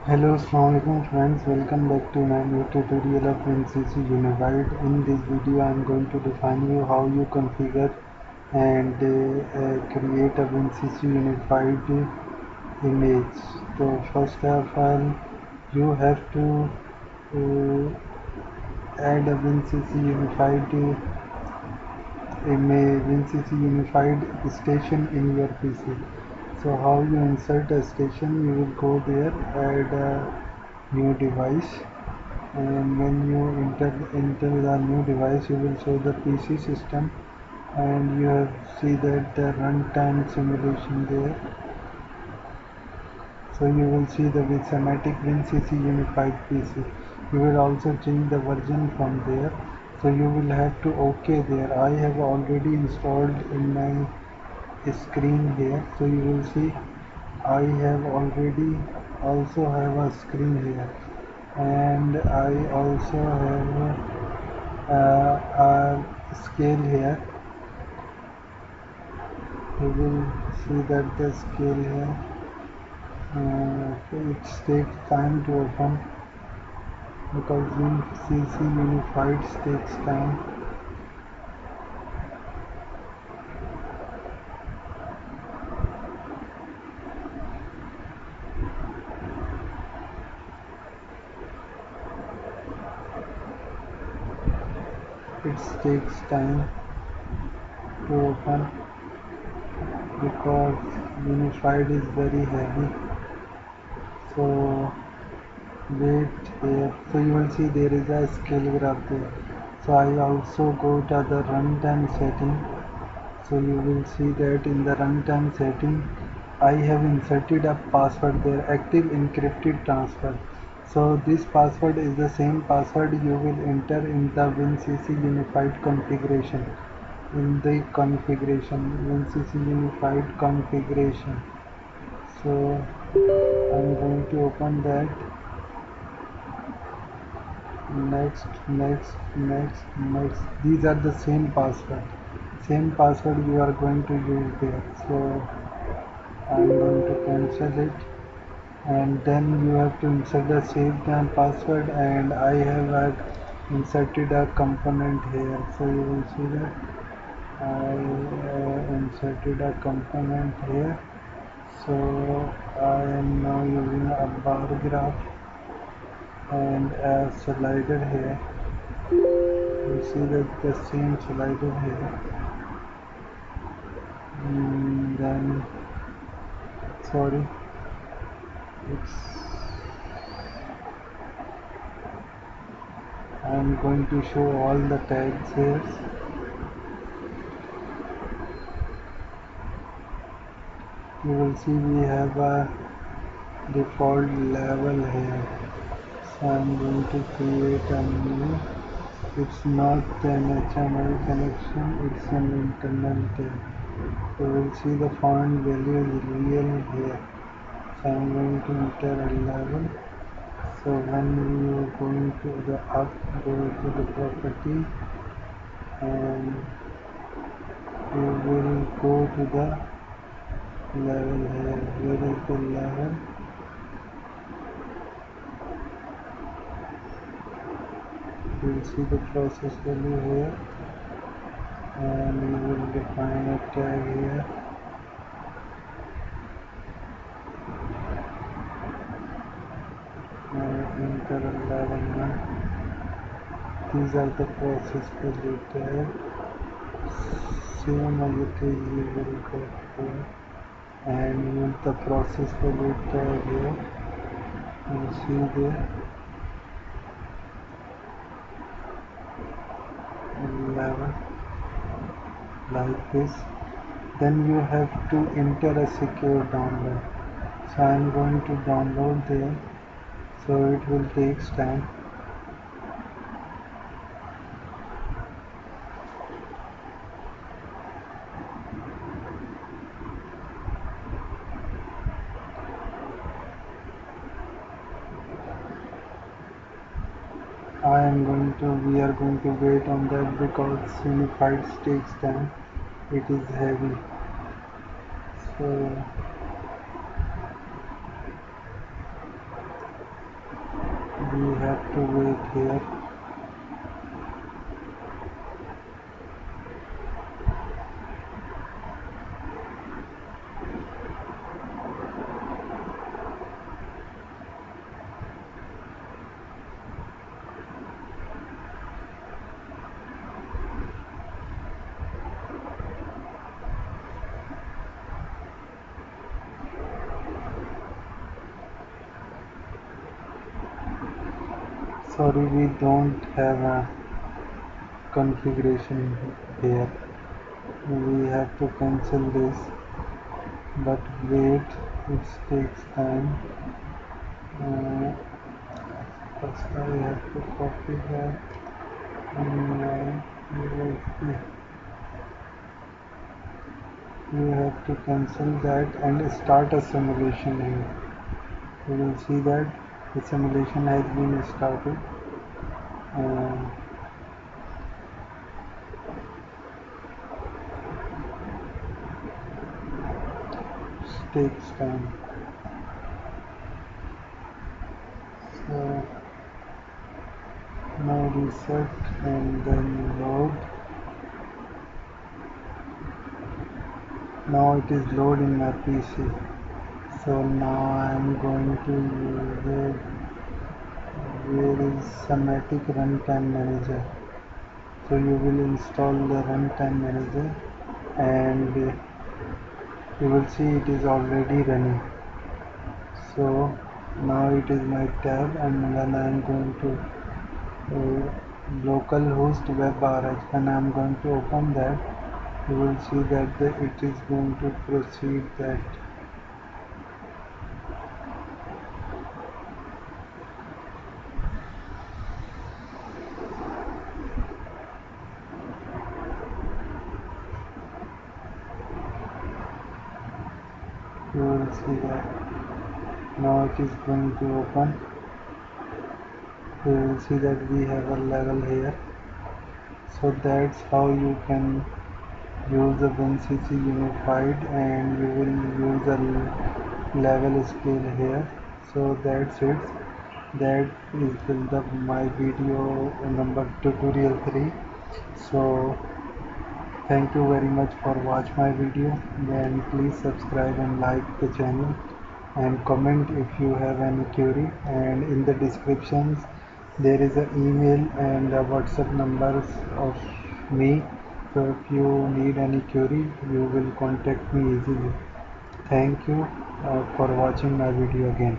Hello, Assalamualaikum friends. Welcome back to my new tutorial of WinCC Unified. In this video, I am going to define you how you configure and create a WinCC Unified image. So first of all, you have to add a WinCC Unified WinCC Unified station in your PC. So how you insert a station? You will go there, add a new device, and when you enter the new device, you will show the PC system, and you have see that the runtime simulation there. So you will see the Semantic WinCC Unified PC. You will also change the version from there. So you will have to OK there. I have already installed in my screen here. So you will see I have already also have a screen here, and I also have a scale here. You will see that the scale here it takes time to open because WinCC Unified takes time. It takes time to open because Unified is very heavy. So wait here. So you will see there is a scale graph there. So I also go to the runtime setting. So you will see that in the runtime setting I have inserted a password there, active encrypted transfer. So this password is the same password you will enter in the WinCC Unified configuration. In the configuration, WinCC Unified configuration. So I'm going to open that. Next. These are the same password you are going to use there. So I'm going to cancel it, and then you have to insert the saved password, and I have inserted a component here. So you will see that I inserted a component here. So I am now using a bar graph and a slider here. You see that the same slider here. Then sorry, it's I'm going to show all the tags here. You will see we have a default level here. So I'm going to create a new. It's not an HMI connection, it's an internal tag. You will see the font value is real here. So I'm going to enter a level. So when you are going to the up, go to the property, and you will go to the level here. Where is the level? You will see the process value here, and you will define a tag here. Enter a level 1. These are the process value tag. Same as it is, you will get here, and use the process value tag here. You see there 11 like this. Then you have to enter a secure download. So I am going to download there, so it will take time. We are going to wait on that because Unified takes time. It is heavy. So we have to wait here. Sorry, we don't have a configuration here. We have to cancel this, but wait, it takes time. First I have to copy that and you have to cancel that and start a simulation here. You will see that the simulation has been started. It takes time. So now reset and then load. Now it is load in my PC. So now I am going to use it. Where is Somatic Runtime Manager? So you will install the Runtime Manager and you will see it is already running. So now it is my tab, and when I am going to localhost WebRH, when I am going to open that, you will see that it is going to proceed that. You will see that now it is going to open. You will see that we have a level here. So that's how you can use the WinCC unified, and you will use a level scale here. So that's it. That is my video number tutorial 3. So thank you very much for watch my video. Then please subscribe and like the channel and comment if you have any query, and in the descriptions there is an email and a WhatsApp numbers of me. So if you need any query, you will contact me easily. Thank you for watching my video again.